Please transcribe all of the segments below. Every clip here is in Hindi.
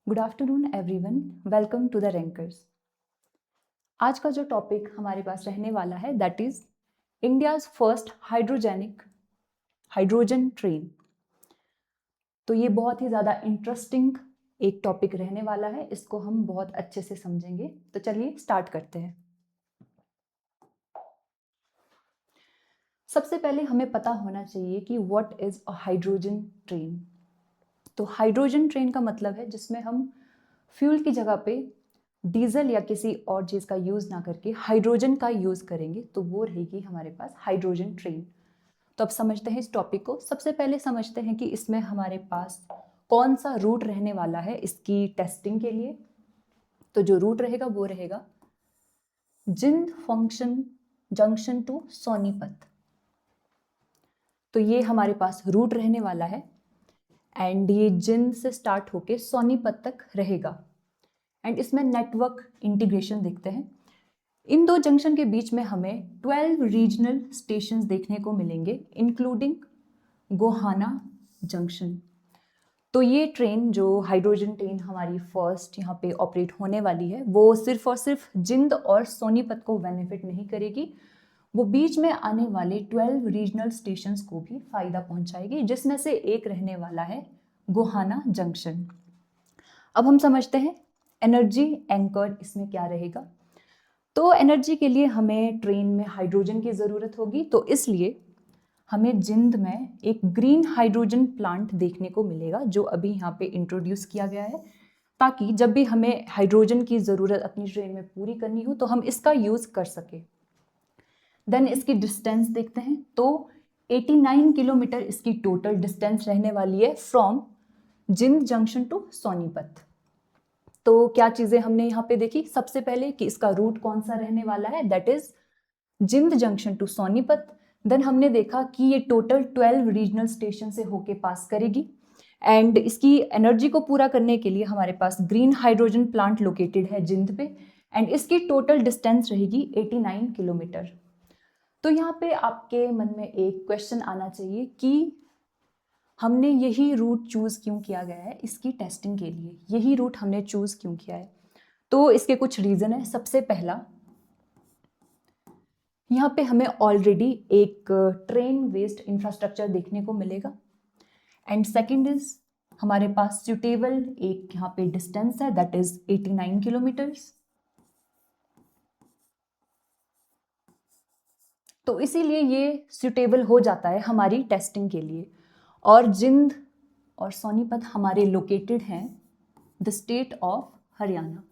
Good afternoon everyone, welcome to the rankers. आज का जो टॉपिक हमारे पास रहने वाला है that is India's first hydrogen train. तो ये बहुत ही ज़्यादा इंटरेस्टिंग एक टॉपिक रहने वाला है, इसको हम बहुत अच्छे से समझेंगे। तो चलिए स्टार्ट करते हैं। सबसे पहले हमें पता होना चाहिए कि what is a hydrogen train. तो हाइड्रोजन ट्रेन का मतलब है जिसमें हम फ्यूल की जगह पे डीजल या किसी और चीज़ का यूज़ ना करके हाइड्रोजन का यूज़ करेंगे, तो वो रहेगी हमारे पास हाइड्रोजन ट्रेन। तो अब समझते हैं इस टॉपिक को। सबसे पहले समझते हैं कि इसमें हमारे पास कौन सा रूट रहने वाला है इसकी टेस्टिंग के लिए। तो जो रूट रहेगा वो रहेगा जिंद फंक्शन जंक्शन टू सोनीपत। तो ये हमारे पास रूट रहने वाला है एंड ये जिंद से स्टार्ट होके सोनीपत तक रहेगा। एंड इसमें नेटवर्क इंटीग्रेशन देखते हैं। इन दो जंक्शन के बीच में हमें 12 रीजनल स्टेशंस देखने को मिलेंगे इंक्लूडिंग गोहाना जंक्शन। तो ये ट्रेन जो हाइड्रोजन ट्रेन हमारी फर्स्ट यहाँ पे ऑपरेट होने वाली है वो सिर्फ और सिर्फ जिंद और सोनीपत को बेनिफिट नहीं करेगी, वो बीच में आने वाले 12 रीजनल स्टेशंस को भी फायदा पहुंचाएगी, जिसमें से एक रहने वाला है गोहाना जंक्शन। अब हम समझते हैं एनर्जी एंकर इसमें क्या रहेगा। तो एनर्जी के लिए हमें ट्रेन में हाइड्रोजन की ज़रूरत होगी, तो इसलिए हमें जिंद में एक ग्रीन हाइड्रोजन प्लांट देखने को मिलेगा जो अभी यहाँ पे इंट्रोड्यूस किया गया है, ताकि जब भी हमें हाइड्रोजन की ज़रूरत अपनी ट्रेन में पूरी करनी हो तो हम इसका यूज़ कर सके। देन इसकी डिस्टेंस देखते हैं। तो 89 किलोमीटर इसकी टोटल डिस्टेंस रहने वाली है from Jind junction to Sonipat. तो क्या चीज़ें हमने यहाँ पे देखी, सबसे पहले कि इसका रूट कौन सा रहने वाला है, that is Jind junction to Sonipat. Then हमने देखा कि ये टोटल 12 रीजनल स्टेशन से होके पास करेगी एंड इसकी एनर्जी को पूरा करने के लिए हमारे पास ग्रीन हाइड्रोजन प्लांट लोकेटेड है जिंद पे एंड इसकी टोटल डिस्टेंस रहेगी 89 किलोमीटर। तो यहाँ पे आपके मन में एक क्वेश्चन आना चाहिए कि हमने यही रूट चूज़ क्यों किया गया है इसकी टेस्टिंग के लिए, यही रूट हमने चूज़ क्यों किया है। तो इसके कुछ रीज़न है। सबसे पहला, यहाँ पे हमें ऑलरेडी एक ट्रेन वेस्ट इंफ्रास्ट्रक्चर देखने को मिलेगा एंड सेकंड इज हमारे पास सुटेबल एक यहाँ पे डिस्टेंस है दैट इज 89 किलोमीटर्स। तो इसीलिए ये सुटेबल हो जाता है हमारी टेस्टिंग के लिए। और जिंद और सोनीपत हमारे लोकेटेड हैं द स्टेट ऑफ हरियाणा।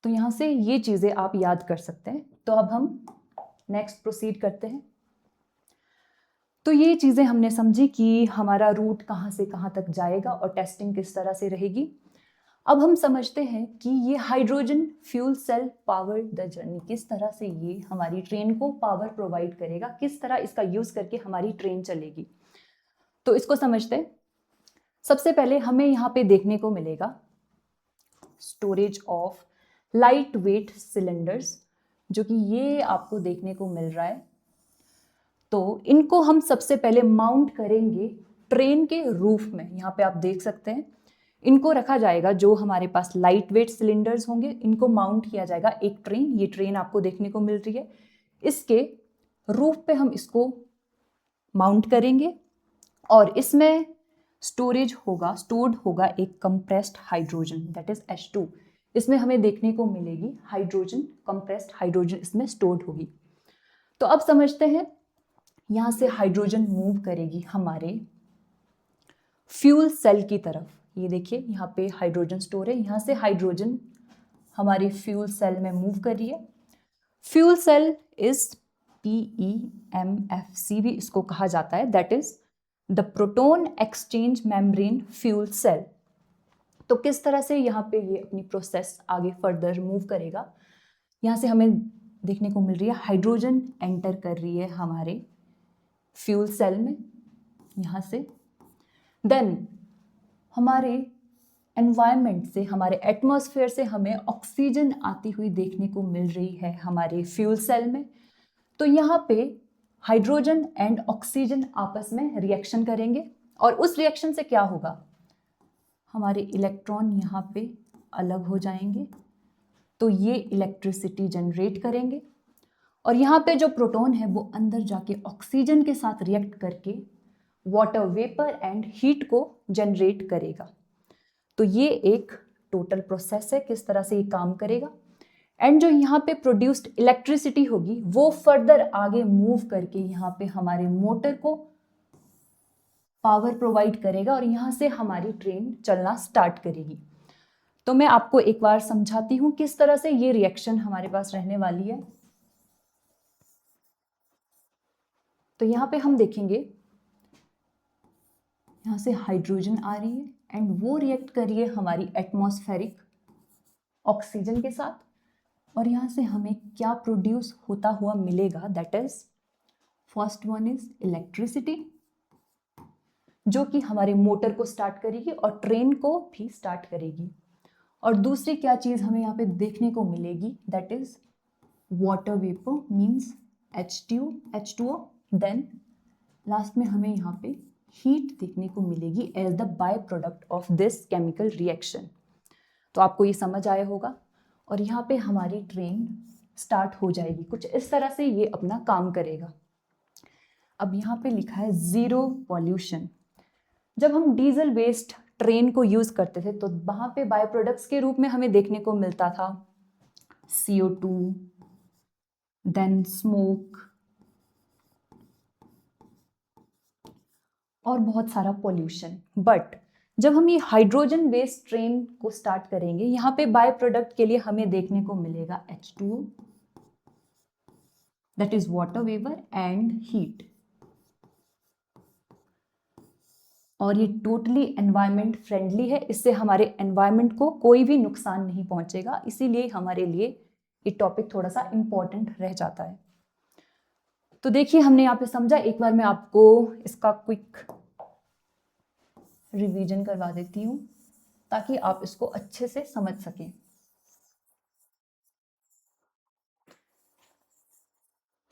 तो यहाँ से ये चीज़ें आप याद कर सकते हैं। तो अब हम नेक्स्ट प्रोसीड करते हैं। तो ये चीज़ें हमने समझी कि हमारा रूट कहाँ से कहाँ तक जाएगा और टेस्टिंग किस तरह से रहेगी। अब हम समझते हैं कि ये hydrogen fuel cell power the journey, किस तरह से ये हमारी ट्रेन को पावर प्रोवाइड करेगा, किस तरह इसका यूज़ करके हमारी ट्रेन चलेगी। तो इसको समझते हैं। सबसे पहले हमें यहाँ पे देखने को मिलेगा storage of light weight cylinders, जो कि ये आपको देखने को मिल रहा है। तो इनको हम सबसे पहले माउंट करेंगे ट्रेन के रूफ में। यहाँ पे आप देख सकते हैं इनको रखा जाएगा, जो हमारे पास लाइट वेट सिलेंडर्स होंगे इनको माउंट किया जाएगा एक ट्रेन, ये ट्रेन आपको देखने को मिल रही है, इसके रूफ पे हम इसको माउंट करेंगे और इसमें स्टोर्ड होगा एक compressed hydrogen that is H2। इसमें हमें देखने को मिलेगी हाइड्रोजन, कंप्रेस्ड हाइड्रोजन इसमें स्टोर्ड होगी। तो अब समझते हैं, यहाँ से हाइड्रोजन मूव करेगी हमारे फ्यूल सेल की तरफ। ये देखिए यहाँ पे हाइड्रोजन स्टोर है, यहाँ से हाइड्रोजन हमारी फ्यूल सेल में मूव कर रही है। फ्यूल सेल इज PEMFC भी इसको कहा जाता है, that is the proton exchange membrane fuel cell. तो किस तरह से यहाँ पे ये अपनी प्रोसेस आगे फर्दर मूव करेगा, यहाँ से हमें देखने को मिल रही है हाइड्रोजन एंटर कर रही है हमारे फ्यूल सेल में यहाँ से। देन हमारे एनवायरनमेंट से, हमारे एटमॉस्फेयर से हमें ऑक्सीजन आती हुई देखने को मिल रही है हमारे फ्यूल सेल में। तो यहाँ पे हाइड्रोजन एंड ऑक्सीजन आपस में रिएक्शन करेंगे और उस रिएक्शन से क्या होगा, हमारे इलेक्ट्रॉन यहाँ पे अलग हो जाएंगे, तो ये इलेक्ट्रिसिटी जनरेट करेंगे और यहाँ पे जो प्रोटॉन है वो अंदर जाके ऑक्सीजन के साथ रिएक्ट करके वाटर वेपर एंड हीट को जनरेट करेगा। तो ये एक टोटल प्रोसेस है, किस तरह से ये काम करेगा। एंड जो यहाँ पे प्रोड्यूस्ड इलेक्ट्रिसिटी होगी वो फर्दर आगे मूव करके यहाँ पे हमारे मोटर को पावर प्रोवाइड करेगा और यहाँ से हमारी ट्रेन चलना स्टार्ट करेगी। तो मैं आपको एक बार समझाती हूँ किस तरह से ये रिएक्शन हमारे पास रहने वाली है। तो यहाँ पे हम देखेंगे, यहाँ से हाइड्रोजन आ रही है एंड वो रिएक्ट करिए हमारी एटमॉस्फेरिक ऑक्सीजन के साथ और यहाँ से हमें क्या प्रोड्यूस होता हुआ मिलेगा, that is first one is electricity, जो कि हमारे मोटर को स्टार्ट करेगी और ट्रेन को भी स्टार्ट करेगी। और दूसरी क्या चीज हमें यहाँ पे देखने को मिलेगी, that is water vapour means H2O। Then last में हमें यहाँ पे हीट देखने को मिलेगी as the by product of this chemical reaction. तो आपको ये समझ आया होगा और यहाँ पे हमारी ट्रेन स्टार्ट हो जाएगी। कुछ इस तरह से ये अपना काम करेगा। अब यहाँ पे लिखा है जीरो पॉल्यूशन। जब हम डीजल बेस्ड ट्रेन को यूज करते थे तो वहां पे बाय प्रोडक्ट्स के रूप में हमें देखने को मिलता था CO2, देन स्मोक और बहुत सारा पॉल्यूशन। बट जब हम ये हाइड्रोजन बेस्ड ट्रेन को स्टार्ट करेंगे, यहाँ पे बाय प्रोडक्ट के लिए हमें देखने को मिलेगा H2O, that is water vapour and heat. और ये टोटली एनवायरमेंट फ्रेंडली है, इससे हमारे एनवायरमेंट को कोई भी नुकसान नहीं पहुंचेगा, इसीलिए हमारे लिए ये टॉपिक थोड़ा सा इंपॉर्टेंट रह जाता है। तो देखिए हमने यहाँ पे समझा, एक बार मैं आपको इसका क्विक रिवीजन करवा देती हूँ ताकि आप इसको अच्छे से समझ सकें।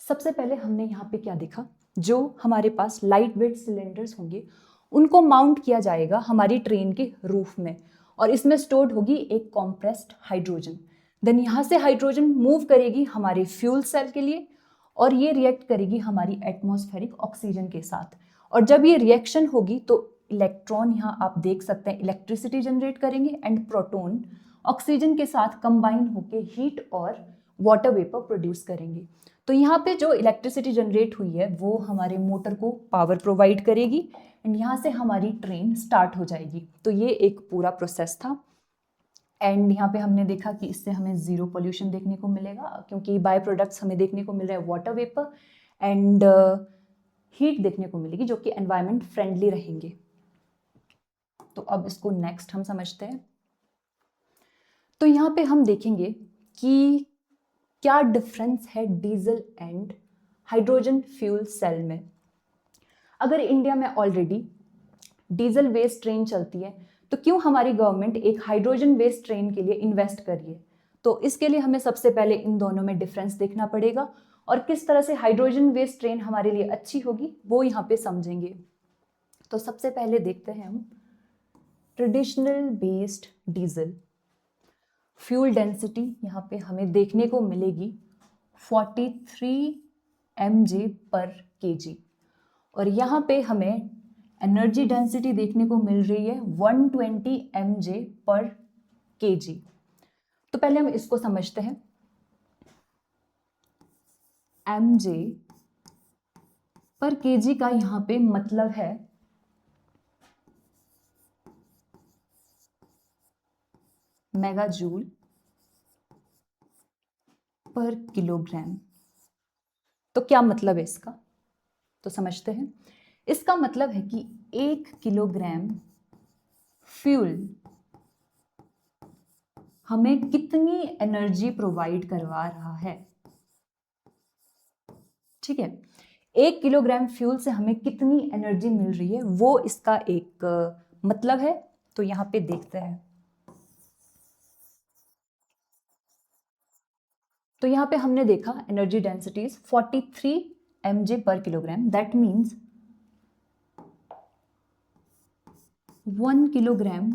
सबसे पहले हमने यहाँ पे क्या देखा, जो हमारे पास लाइट वेट सिलेंडर्स होंगे उनको माउंट किया जाएगा हमारी ट्रेन के रूफ में और इसमें स्टोर्ड होगी एक कॉम्प्रेस्ड हाइड्रोजन। देन यहाँ से हाइड्रोजन मूव करेगी हमारे फ्यूल सेल के लिए और ये रिएक्ट करेगी हमारी एटमॉस्फेरिक ऑक्सीजन के साथ। और जब ये रिएक्शन होगी तो इलेक्ट्रॉन, यहाँ आप देख सकते हैं, इलेक्ट्रिसिटी जनरेट करेंगे एंड प्रोटॉन ऑक्सीजन के साथ कंबाइन होकर हीट और वाटर वेपर प्रोड्यूस करेंगे। तो यहाँ पे जो इलेक्ट्रिसिटी जनरेट हुई है वो हमारे मोटर को पावर प्रोवाइड करेगी एंड यहाँ से हमारी ट्रेन स्टार्ट हो जाएगी। तो ये एक पूरा प्रोसेस था एंड यहाँ पे हमने देखा कि इससे हमें जीरो पोल्यूशन देखने को मिलेगा क्योंकि बाय प्रोडक्ट्स हमें देखने को मिल रहा है वाटर वेपर एंड हीट देखने को मिलेगी जो कि एनवायरमेंट फ्रेंडली रहेंगे। तो अब इसको नेक्स्ट हम समझते हैं। तो यहाँ पे हम देखेंगे कि क्या डिफरेंस है diesel and hydrogen fuel cell में। अगर इंडिया में ऑलरेडी डीजल बेस्ड ट्रेन चलती है तो क्यों हमारी गवर्नमेंट एक हाइड्रोजन बेस्ड ट्रेन के लिए इन्वेस्ट कर रही है। तो इसके लिए हमें सबसे पहले इन दोनों में डिफरेंस देखना पड़ेगा और किस तरह से हाइड्रोजन बेस्ड ट्रेन हमारे लिए अच्छी होगी वो यहाँ पे समझेंगे। तो सबसे पहले देखते हैं हम traditional based diesel. Fuel density यहाँ पे हमें देखने को मिलेगी 43 mg/kg और यहाँ पे हमें एनर्जी डेंसिटी देखने को मिल रही है 120 mg/kg। तो पहले हम इसको समझते हैं। mg/kg का यहाँ पे मतलब है मेगाजूल पर किलोग्राम। तो क्या मतलब है इसका, तो समझते हैं। इसका मतलब है कि 1 किलोग्राम फ्यूल हमें कितनी एनर्जी प्रोवाइड करवा रहा है। ठीक है, 1 किलोग्राम फ्यूल से हमें कितनी एनर्जी मिल रही है वो इसका एक मतलब है। तो यहां पे देखते हैं। तो यहाँ पे हमने देखा energy densities 43 mj per kilogram. That means 1 kilogram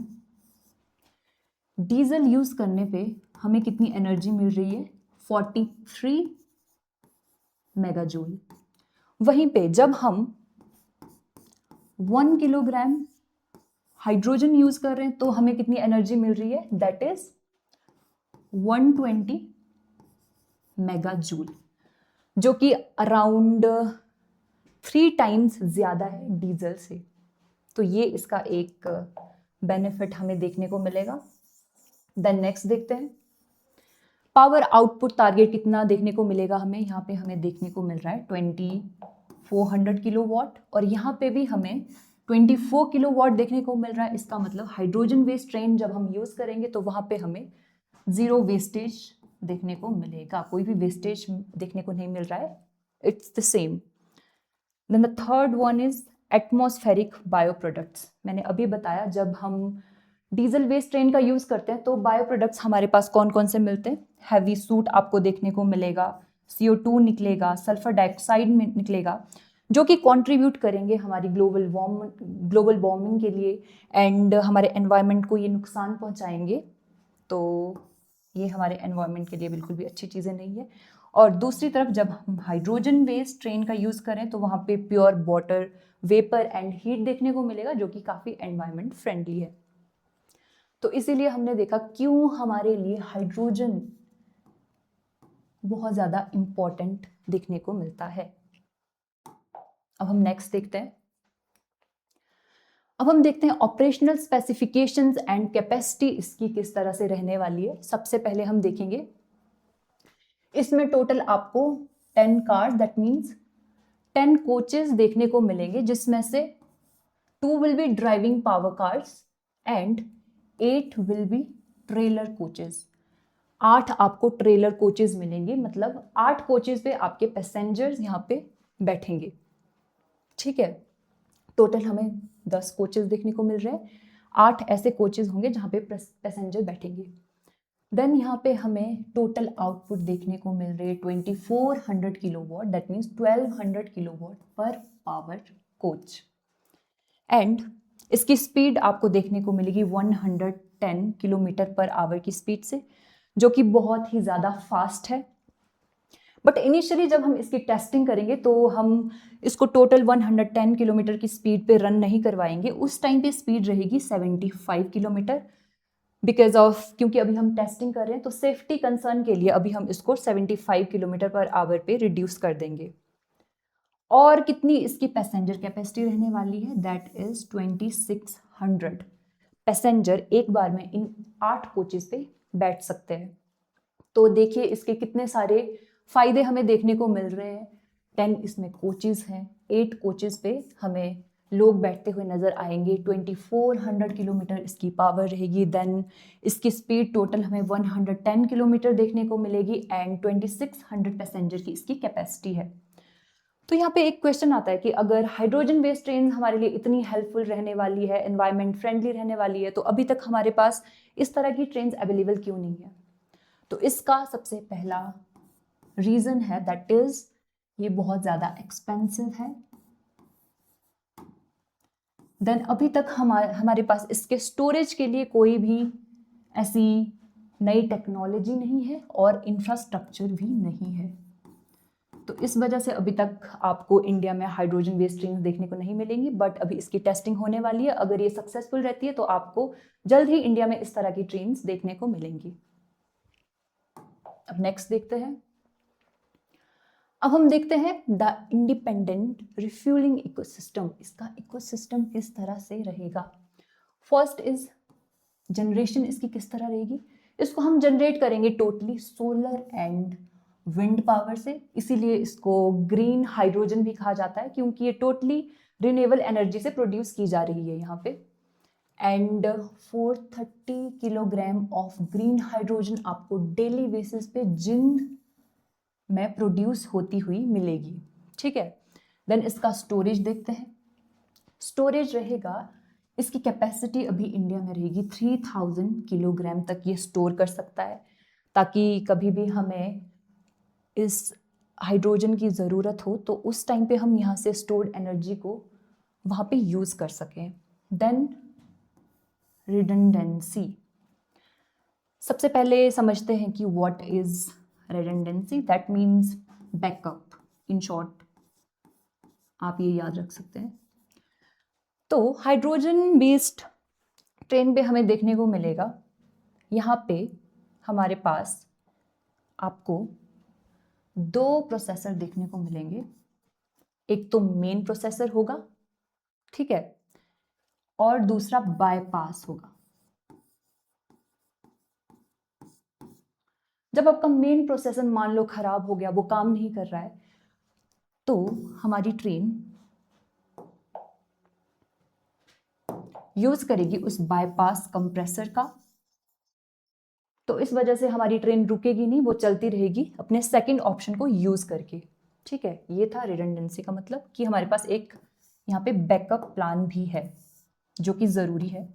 diesel use करने पे हमें कितनी एनर्जी मिल रही है? 43 मेगाजूल। वहीं पे जब हम 1 किलोग्राम हाइड्रोजन यूज कर रहे हैं तो हमें कितनी एनर्जी मिल रही है? दैट इज 120 मेगाजूल, जो कि अराउंड 3 टाइम्स ज्यादा है डीजल से। तो ये इसका एक बेनिफिट हमें देखने को मिलेगा। देन नेक्स्ट देखते हैं, पावर आउटपुट टारगेट कितना देखने को मिलेगा हमें? यहाँ पे हमें देखने को मिल रहा है 2400 किलोवाट, और यहाँ पे भी हमें 24 किलोवाट देखने को मिल रहा है। इसका मतलब हाइड्रोजन वेस्ट ट्रेन जब हम यूज करेंगे तो वहां पे हमें जीरो वेस्टेज देखने को मिलेगा, कोई भी वेस्टेज देखने को नहीं मिल रहा है, it's the same. Then the third one is atmospheric bio products. मैंने अभी बताया जब हम डीजल वेस्ट ट्रेन का यूज करते हैं तो बायो प्रोडक्ट्स हमारे पास कौन कौन से मिलते हैं? हैवी सूट आपको देखने को मिलेगा, CO2 निकलेगा, सल्फर डाइऑक्साइड में निकलेगा, जो कि कंट्रीब्यूट करेंगे हमारी ग्लोबल वार्मिंग के लिए एंड हमारे एनवायरनमेंट को ये नुकसान पहुंचाएंगे। तो ये हमारे एनवायरनमेंट के लिए बिल्कुल भी अच्छी चीज़ें नहीं है। और दूसरी तरफ जब हम हाइड्रोजन वेस्ट ट्रेन का यूज़ करें तो वहाँ पे pure water, vapour and heat देखने को मिलेगा, जो कि काफ़ी एनवायरनमेंट फ्रेंडली है। तो इसीलिए हमने देखा क्यों हमारे लिए हाइड्रोजन बहुत ज़्यादा इम्पॉर्टेंट देखने को मिलता है। अब हम नेक्स्ट देखते हैं। अब हम देखते हैं ऑपरेशनल स्पेसिफिकेशंस एंड कैपेसिटी इसकी किस तरह से रहने वाली है। सबसे पहले हम देखेंगे इसमें टोटल आपको 10 कार्स, दैट मीन्स 10 कोचेस देखने को मिलेंगे, जिसमें से 2 will be driving power cars and 8 will be trailer coaches. 8 आपको ट्रेलर कोचेस मिलेंगे, मतलब 8 कोचेस पे आपके पैसेंजर्स यहाँ पे बैठेंगे। ठीक है, टोटल हमें 10 कोचेस देखने को मिल रहे हैं, 8 ऐसे कोचेस होंगे जहाँ पे पैसेंजर बैठेंगे। देन यहाँ पे हमें टोटल आउटपुट देखने को मिल रही है 2400 किलोवाट, दैट मीन्स 1200 किलोवाट पर पावर कोच। एंड इसकी स्पीड आपको देखने को मिलेगी 110 किलोमीटर पर आवर की स्पीड से, जो कि बहुत ही ज़्यादा फास्ट है। बट इनिशियली जब हम इसकी टेस्टिंग करेंगे तो हम इसको टोटल 110 किलोमीटर की स्पीड पे रन नहीं करवाएंगे, उस टाइम पे स्पीड रहेगी 75 किलोमीटर, बिकॉज ऑफ क्योंकि अभी हम टेस्टिंग कर रहे हैं तो सेफ्टी कंसर्न के लिए अभी हम इसको 75 किलोमीटर पर आवर पे रिड्यूस कर देंगे। और कितनी इसकी पैसेंजर कैपेसिटी रहने वाली है? दैट इज 2600 पैसेंजर एक बार में इन 8 कोचेस पे बैठ सकते हैं। तो देखिए इसके कितने सारे फायदे हमें देखने को मिल रहे हैं। 10 इसमें कोचेस हैं, 8 कोचेस पे हमें लोग बैठते हुए नजर आएंगे, 2400 किलोमीटर इसकी पावर रहेगी, देन इसकी स्पीड टोटल हमें 110 किलोमीटर देखने को मिलेगी एंड 2600 पैसेंजर की इसकी कैपेसिटी है। तो यहाँ पे एक क्वेश्चन आता है कि अगर हाइड्रोजन बेस्ड ट्रेन हमारे लिए इतनी हेल्पफुल रहने वाली है, एनवायरनमेंट फ्रेंडली रहने वाली है, तो अभी तक हमारे पास इस तरह की ट्रेन अवेलेबल क्यों नहीं है? तो इसका सबसे पहला रीजन है दैट इज ये बहुत ज्यादा एक्सपेंसिव है। देन अभी तक हमारे पास इसके स्टोरेज के लिए कोई भी ऐसी नई टेक्नोलॉजी नहीं है और इंफ्रास्ट्रक्चर भी नहीं है। तो इस वजह से अभी तक आपको इंडिया में हाइड्रोजन वेस्ट ट्रेन्स देखने को नहीं मिलेंगी, बट अभी इसकी टेस्टिंग होने वाली है। अगर ये सक्सेसफुल रहती है तो आपको जल्द ही इंडिया में इस तरह की ट्रेन्स देखने को मिलेंगी। अब नेक्स्ट देखते हैं। अब हम देखते हैं द इंडिपेंडेंट रिफ्यूलिंग इकोसिस्टम। इसका इकोसिस्टम किस तरह से रहेगा? फर्स्ट इज जनरेशन, इसकी किस तरह रहेगी? इसको हम जनरेट करेंगे totally solar and wind power से, इसीलिए इसको ग्रीन हाइड्रोजन भी कहा जाता है, क्योंकि ये टोटली रिन्यूएबल एनर्जी से प्रोड्यूस की जा रही है यहाँ पे। And 430 kilogram of green hydrogen आपको डेली बेसिस पे जिंद में प्रोड्यूस होती हुई मिलेगी। ठीक है, देन इसका स्टोरेज देखते हैं। स्टोरेज रहेगा, इसकी कैपेसिटी अभी इंडिया में रहेगी 3000 किलोग्राम तक ये स्टोर कर सकता है, ताकि कभी भी हमें इस हाइड्रोजन की ज़रूरत हो तो उस टाइम पे हम यहाँ से स्टोर्ड एनर्जी को वहाँ पे यूज़ कर सकें। Then redundancy. सबसे पहले समझते हैं कि what is redundancy. That means backup, in short आप ये याद रख सकते हैं। तो हाइड्रोजन बेस्ड ट्रेन पे हमें देखने को मिलेगा, यहाँ पे हमारे पास आपको दो प्रोसेसर देखने को मिलेंगे। एक तो मेन प्रोसेसर होगा, ठीक है, और दूसरा बायपास होगा। जब आपका मेन प्रोसेसर मान लो खराब हो गया, वो काम नहीं कर रहा है, तो हमारी ट्रेन यूज करेगी उस बायपास कंप्रेसर का। तो इस वजह से हमारी ट्रेन रुकेगी नहीं, वो चलती रहेगी अपने सेकंड ऑप्शन को यूज करके। ठीक है, ये था रिडंडेंसी का मतलब कि हमारे पास एक यहाँ पे बैकअप प्लान भी है जो कि जरूरी है।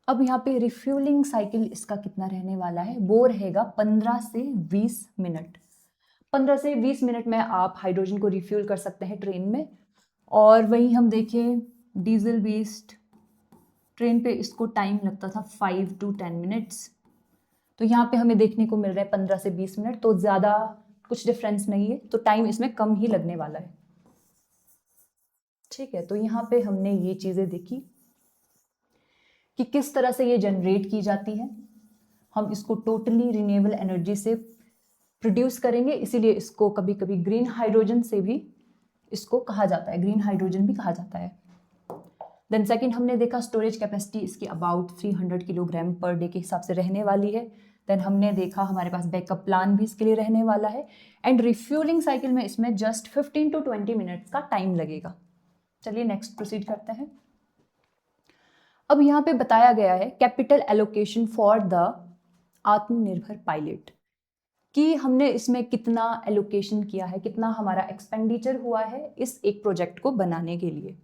अब यहाँ पे रिफ्यूलिंग साइकिल इसका कितना रहने वाला है, वो रहेगा 15 से 20 मिनट। 15 से 20 मिनट में आप हाइड्रोजन को रिफ्यूल कर सकते हैं ट्रेन में। और वहीं हम देखें डीजल बेस्ड ट्रेन पे इसको टाइम लगता था 5 to 10 मिनट्स। तो यहाँ पे हमें देखने को मिल रहा है 15 से 20 मिनट, तो ज़्यादा कुछ डिफरेंस नहीं है, तो टाइम इसमें कम ही लगने वाला है। ठीक है, तो यहाँ पे हमने ये चीज़ें देखी कि किस तरह से ये जनरेट की जाती है। हम इसको टोटली रिन्यूएबल एनर्जी से प्रोड्यूस करेंगे, इसीलिए इसको कभी कभी ग्रीन हाइड्रोजन से भी इसको कहा जाता है, ग्रीन हाइड्रोजन भी कहा जाता है। देन सेकंड हमने देखा स्टोरेज कैपेसिटी इसकी अबाउट 300 किलोग्राम पर डे के हिसाब से रहने वाली है। देन हमने देखा हमारे पास बैकअप प्लान भी इसके लिए रहने वाला है। एंड रिफ्यूलिंग साइकिल में इसमें जस्ट 15 to 20 मिनट्स का टाइम लगेगा। चलिए नेक्स्ट प्रोसीड करते हैं। अब यहाँ पे बताया गया है कैपिटल एलोकेशन फॉर द आत्मनिर्भर पायलट, कि हमने इसमें कितना एलोकेशन किया है, कितना हमारा एक्सपेंडिचर हुआ है इस एक प्रोजेक्ट को बनाने के लिए।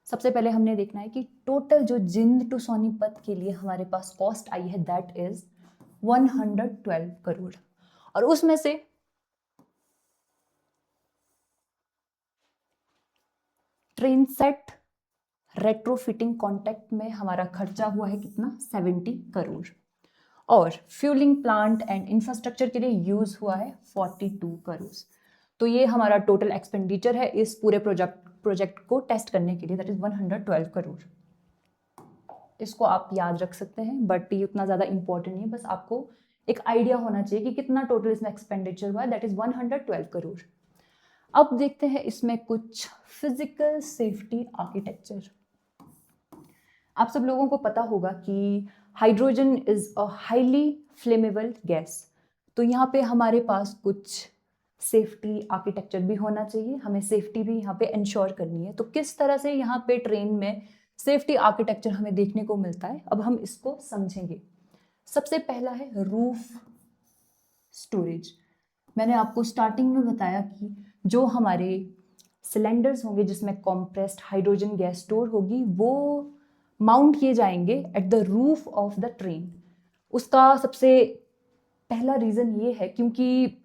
सबसे पहले हमने देखना है कि टोटल जो जिंद टू सोनीपत के लिए हमारे पास कॉस्ट आई है दैट इज 112 करोड़। और उसमें से ट्रेन सेट रेट्रोफिटिंग कॉन्टेक्ट में हमारा खर्चा हुआ है कितना, 70 करोड़। और फ्यूलिंग प्लांट एंड इंफ्रास्ट्रक्चर के लिए यूज हुआ है 42 करोड़। तो ये हमारा टोटल एक्सपेंडिचर है इस पूरे प्रोजेक्ट को टेस्ट करने के लिए, दैट इज 112 करोड़। इसको आप याद रख सकते हैं, बट ये उतना ज़्यादा इंपॉर्टेंट नहीं है, बस आपको एक आइडिया होना चाहिए कि कितना टोटल इसमें एक्सपेंडिचर हुआ है, दैट इज 112 करोड़। अब देखते हैं इसमें कुछ फिजिकल सेफ्टी आर्किटेक्चर। आप सब लोगों को पता होगा कि hydrogen is a highly flammable gas, तो यहाँ पे हमारे पास कुछ सेफ्टी आर्किटेक्चर भी होना चाहिए, हमें सेफ्टी भी यहाँ पे इंश्योर करनी है। तो किस तरह से यहाँ पे ट्रेन में सेफ्टी आर्किटेक्चर हमें देखने को मिलता है, अब हम इसको समझेंगे। सबसे पहला है रूफ स्टोरेज। मैंने आपको स्टार्टिंग में बताया कि जो हमारे सिलेंडर्स होंगे जिसमें कॉम्प्रेस्ड हाइड्रोजन गैस स्टोर होगी, वो माउंट किए जाएंगे at the roof of the train. उसका सबसे पहला रीज़न ये है क्योंकि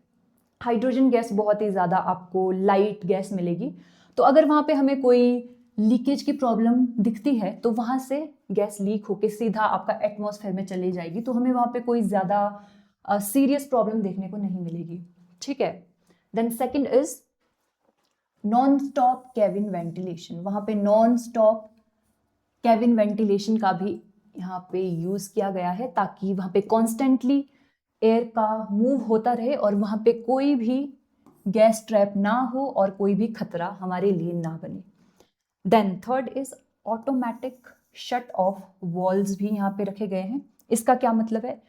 हाइड्रोजन गैस बहुत ही ज़्यादा आपको लाइट गैस मिलेगी, तो अगर वहाँ पे हमें कोई लीकेज की प्रॉब्लम दिखती है तो वहाँ से गैस लीक होके सीधा आपका एटमॉस्फेयर में चली जाएगी, तो हमें वहाँ पे कोई ज़्यादा सीरियस प्रॉब्लम देखने को नहीं मिलेगी। ठीक है, then second is non stop cabin ventilation. वहाँ पे नॉन स्टॉप केबिन वेंटिलेशन का भी यहाँ पे यूज़ किया गया है ताकि वहाँ पे कॉन्स्टेंटली एयर का मूव होता रहे और वहाँ पे कोई भी गैस ट्रैप ना हो और कोई भी खतरा हमारे लिए ना बने। Then third is automatic shut off valves भी यहाँ पे रखे गए हैं। इसका क्या मतलब है,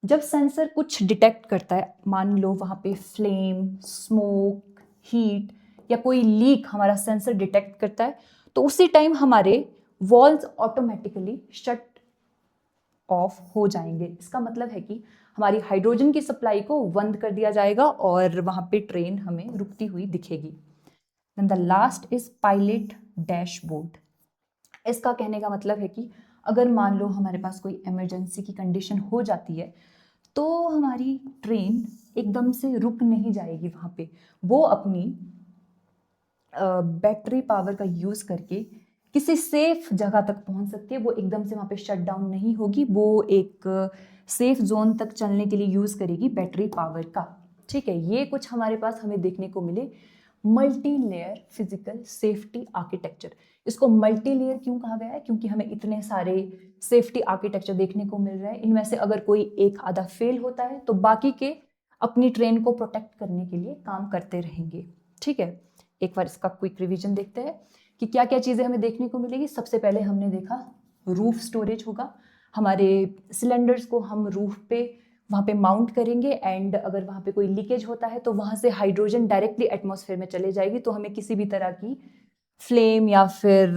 जब सेंसर कुछ डिटेक्ट करता है, मान लो वहाँ पे फ्लेम, स्मोक, हीट या कोई लीक हमारा सेंसर डिटेक्ट करता है, तो उसी टाइम हमारे वॉल्व्स ऑटोमेटिकली शट ऑफ हो जाएंगे। इसका मतलब है कि हमारी हाइड्रोजन की सप्लाई को बंद कर दिया जाएगा और वहाँ पे ट्रेन हमें रुकती हुई दिखेगी। Then the last is pilot dashboard. इसका कहने का मतलब है कि अगर मान लो हमारे पास कोई इमरजेंसी की कंडीशन हो जाती है तो हमारी ट्रेन एकदम से रुक नहीं जाएगी वहाँ पे, वो अपनी बैटरी पावर का यूज़ करके किसी सेफ जगह तक पहुंच सकती है। वो एकदम से वहाँ पे शट डाउन नहीं होगी, वो एक सेफ जोन तक चलने के लिए यूज़ करेगी बैटरी पावर का। ठीक है, ये कुछ हमारे पास हमें देखने को मिले multi layer physical safety architecture. इसको मल्टी लेयर क्यों कहा गया है? क्योंकि हमें इतने सारे सेफ्टी आर्किटेक्चर देखने को मिल रहे हैं, इनमें से अगर कोई एक आधा फेल होता है तो बाकी के अपनी ट्रेन को प्रोटेक्ट करने के लिए काम करते रहेंगे। ठीक है, एक बार इसका क्विक रिवीजन देखते हैं कि क्या क्या चीज़ें हमें देखने को मिलेगी। सबसे पहले हमने देखा रूफ स्टोरेज होगा, हमारे सिलेंडर्स को हम रूफ पे वहाँ पे माउंट करेंगे एंड अगर वहाँ पे कोई लीकेज होता है तो वहाँ से हाइड्रोजन डायरेक्टली एटमॉस्फेयर में चले जाएगी, तो हमें किसी भी तरह की फ्लेम या फिर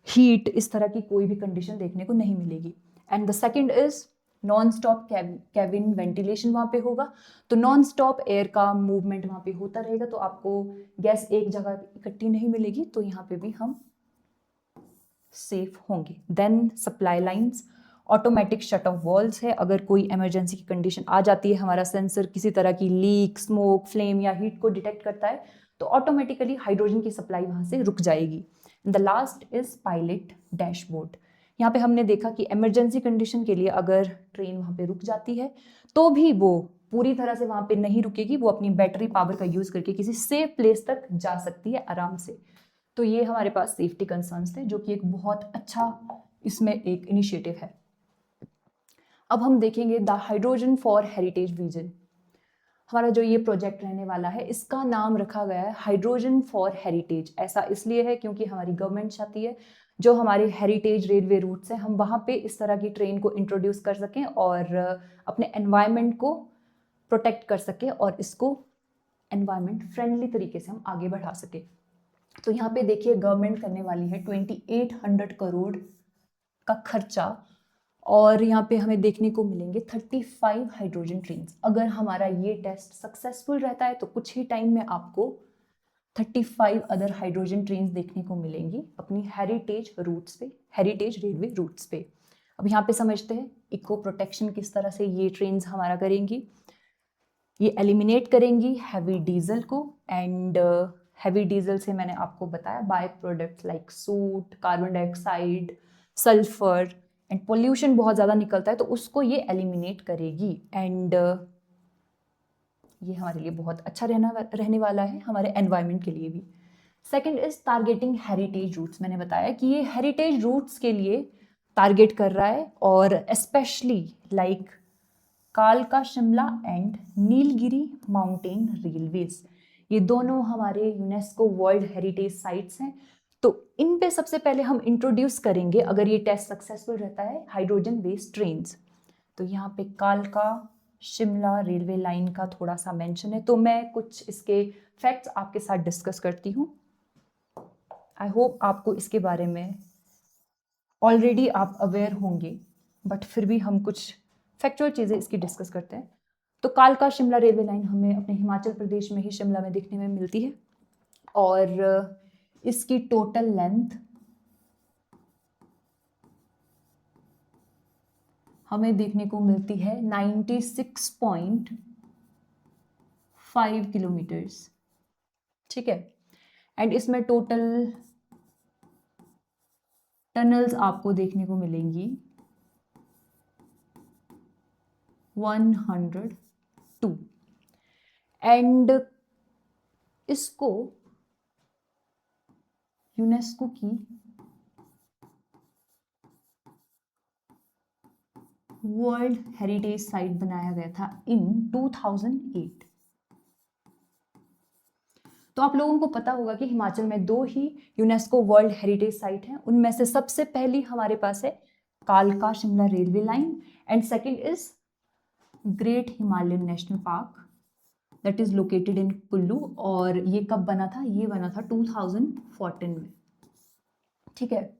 हीट इस तरह की कोई भी कंडीशन देखने को नहीं मिलेगी। And the second is non stop cabin ventilation वहाँ पे होगा, तो नॉन स्टॉप एयर का मूवमेंट वहाँ पे होता रहेगा, तो आपको गैस एक जगह इकट्ठी नहीं मिलेगी, तो यहाँ पे भी हम सेफ होंगे। Then supply lines, automatic shut off valves है, अगर कोई इमरजेंसी की कंडीशन आ जाती है, हमारा सेंसर किसी तरह की लीक, स्मोक, फ्लेम या हीट को डिटेक्ट करता है, तो ऑटोमेटिकली हाइड्रोजन की सप्लाई वहाँ से रुक जाएगी। The last is pilot dashboard. यहाँ पे हमने देखा कि इमरजेंसी कंडीशन के लिए अगर ट्रेन वहाँ पे रुक जाती है तो भी वो पूरी तरह से वहाँ पे नहीं रुकेगी, वो अपनी बैटरी पावर का यूज़ करके किसी सेफ प्लेस तक जा सकती है आराम से। तो ये हमारे पास सेफ्टी कंसर्न्स थे, जो कि एक बहुत अच्छा इसमें एक इनिशिएटिव है। अब हम देखेंगे the hydrogen for heritage vision. हमारा जो ये प्रोजेक्ट रहने वाला है, इसका नाम रखा गया है हाइड्रोजन फॉर हेरिटेज। ऐसा इसलिए है क्योंकि हमारी गवर्नमेंट चाहती है जो हमारे हेरिटेज रेलवे रूट्स हैं, हम वहाँ पे इस तरह की ट्रेन को इंट्रोड्यूस कर सकें और अपने एनवायरनमेंट को प्रोटेक्ट कर सकें और इसको एनवायरनमेंट फ्रेंडली तरीके से हम आगे बढ़ा सकें। तो यहाँ पे देखिए गवर्नमेंट करने वाली है 2800 करोड़ का खर्चा, और यहाँ पे हमें देखने को मिलेंगे 35 हाइड्रोजन ट्रेन्स। अगर हमारा ये टेस्ट सक्सेसफुल रहता है तो कुछ ही टाइम में आपको 35 अदर हाइड्रोजन ट्रेन्स देखने को मिलेंगी अपनी हेरिटेज रूट्स पे, हेरिटेज रेलवे रूट्स पे। अब यहाँ पे समझते हैं इको प्रोटेक्शन किस तरह से ये ट्रेन्स हमारा करेंगी। ये एलिमिनेट करेंगी हैवी डीजल को, एंड हैवी डीजल से मैंने आपको बताया by products like soot, carbon dioxide, sulphur and pollution बहुत ज़्यादा निकलता है, तो उसको ये एलिमिनेट करेगी। एंड ये हमारे लिए बहुत अच्छा रहने वाला है, हमारे एनवायरनमेंट के लिए भी। Second is targeting heritage routes. मैंने बताया कि ये हेरिटेज रूट्स के लिए टारगेट कर रहा है, और स्पेशली लाइक कालका Shimla and Nilgiri mountain railways, ये दोनों हमारे यूनेस्को वर्ल्ड हेरिटेज साइट्स हैं। तो इन पे सबसे पहले हम इंट्रोड्यूस करेंगे, अगर ये टेस्ट सक्सेसफुल रहता है, हाइड्रोजन बेस्ड ट्रेन्स। तो यहाँ पे कालका शिमला रेलवे लाइन का थोड़ा सा मेंशन है, तो मैं कुछ इसके फैक्ट्स आपके साथ डिस्कस करती हूँ। आई होप आपको इसके बारे में ऑलरेडी आप अवेयर होंगे, बट फिर भी हम कुछ फैक्चुअल चीज़ें इसकी डिस्कस करते हैं। तो कालका शिमला रेलवे लाइन हमें अपने हिमाचल प्रदेश में ही शिमला में देखने में मिलती है, और इसकी टोटल लेंथ हमें देखने को मिलती है 96.5 किलोमीटर्स। ठीक है, एंड इसमें टोटल टनल्स आपको देखने को मिलेंगी 102, एंड इसको यूनेस्को की वर्ल्ड हेरिटेज साइट बनाया गया था इन 2008। तो आप लोगों को पता होगा कि हिमाचल में 2 ही यूनेस्को वर्ल्ड हेरिटेज साइट हैं, उनमें से सबसे पहली हमारे पास है कालका Shimla railway line, and second is great Himalayan national park that is located in Kullu, और ये कब बना था? ये बना था 2014 में। ठीक है,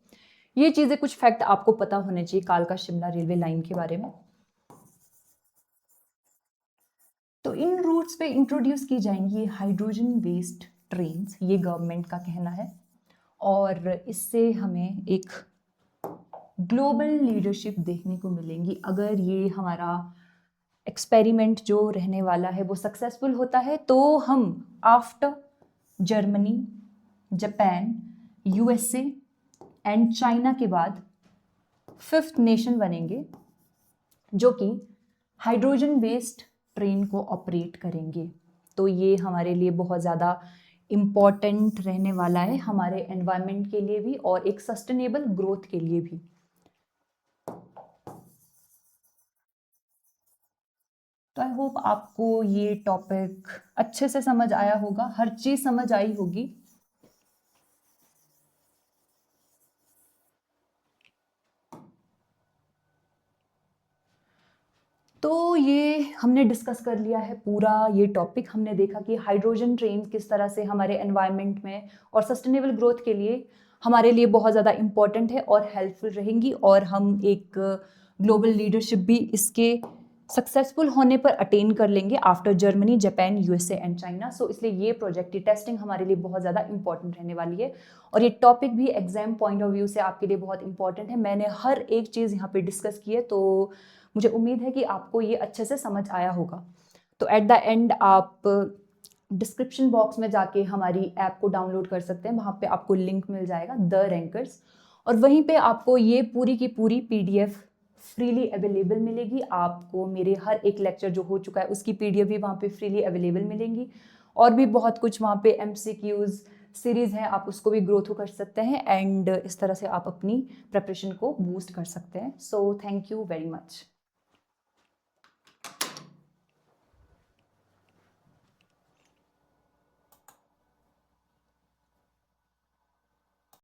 ये चीजें कुछ फैक्ट आपको पता होने चाहिए कालका शिमला रेलवे लाइन के बारे में। तो इन रूट्स पे इंट्रोड्यूस की जाएंगी हाइड्रोजन बेस्ड ट्रेन्स, ये गवर्नमेंट का कहना है, और इससे हमें एक ग्लोबल लीडरशिप देखने को मिलेंगी। अगर ये हमारा एक्सपेरिमेंट जो रहने वाला है वो सक्सेसफुल होता है तो हम after Germany, Japan, USA and China के बाद 5th नेशन बनेंगे जो कि हाइड्रोजन बेस्ड ट्रेन को ऑपरेट करेंगे। तो ये हमारे लिए बहुत ज़्यादा इम्पॉर्टेंट रहने वाला है, हमारे एनवायरनमेंट के लिए भी और एक सस्टेनेबल ग्रोथ के लिए भी। तो आई होप आपको ये टॉपिक अच्छे से समझ आया होगा, हर चीज़ समझ आई होगी। तो ये हमने डिस्कस कर लिया है पूरा ये टॉपिक। हमने देखा कि हाइड्रोजन ट्रेन किस तरह से हमारे एनवायरनमेंट में और सस्टेनेबल ग्रोथ के लिए हमारे लिए बहुत ज़्यादा इम्पॉर्टेंट है और हेल्पफुल रहेंगी, और हम एक ग्लोबल लीडरशिप भी इसके सक्सेसफुल होने पर अटेन कर लेंगे after Germany, Japan, USA and China. So इसलिए ये प्रोजेक्ट की टेस्टिंग हमारे लिए बहुत ज़्यादा इंपॉर्टेंट रहने वाली है, और ये टॉपिक भी एग्जाम पॉइंट ऑफ व्यू से आपके लिए बहुत इंपॉर्टेंट है। मैंने हर एक चीज़ यहाँ पे डिस्कस की है, तो मुझे उम्मीद है कि आपको ये अच्छे से समझ आया होगा। तो एट द एंड आप डिस्क्रिप्शन बॉक्स में जाके हमारी ऐप को डाउनलोड कर सकते हैं, वहाँ पे आपको लिंक मिल जाएगा द रैंकर्स, और वहीं पे आपको ये पूरी की पूरी PDF फ्रीली अवेलेबल मिलेगी। आपको मेरे हर एक लेक्चर जो हो चुका है उसकी PDF भी वहाँ पे फ्रीली अवेलेबल मिलेंगी, और भी बहुत कुछ वहाँ पे MCQs सीरीज़ है, आप उसको भी ग्रो थ्रू कर सकते हैं, एंड इस तरह से आप अपनी प्रिपरेशन को बूस्ट कर सकते हैं। So thank you very much.